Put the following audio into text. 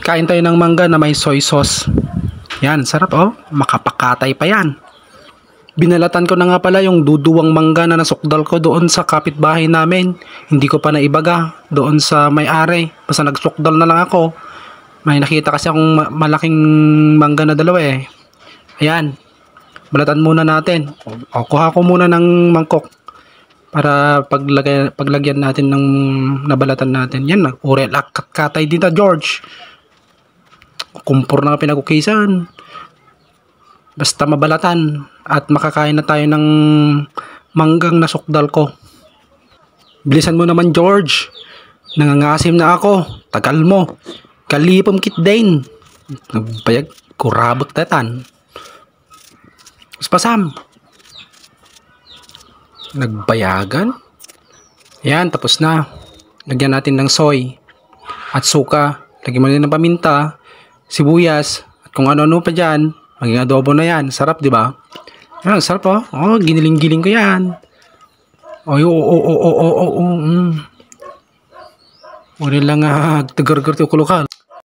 Kain tayo ng mangga na may soy sauce. Yan, sarap oh. Makapakatay pa yan. Binalatan ko na nga pala yung duduwang mangga na nasukdal ko doon sa kapitbahay namin. Hindi ko pa naibaga doon sa may-ari. Basta nagsukdal na lang ako. May nakita kasi akong malaking mangga na dalawa eh. Ayan. Balatan muna natin. O, kuha ko muna ng mangkok para paglagyan natin ng nabalatan natin. Yan, ure katay dito, George. Kumpor na pinagukisan. Basta mabalatan at makakain na tayo ng manggang nasukdal ko. Bilisan mo naman, George. Nangangasim na ako. Tagal mo. Kalipom kit din. Nagbayag kurabot tatan. Spasam. Nagbayagan. Yan, tapos na. Lagyan natin ng soy at suka. Lagyan mo din ng paminta, sibuyas, at kung ano-ano pa dyan. Maging adobo na yan. Sarap, di ba? Yan, sarap oh. Oh, giniling-giling ko yan. Oh, Uri lang tagar-gar ti kulukal.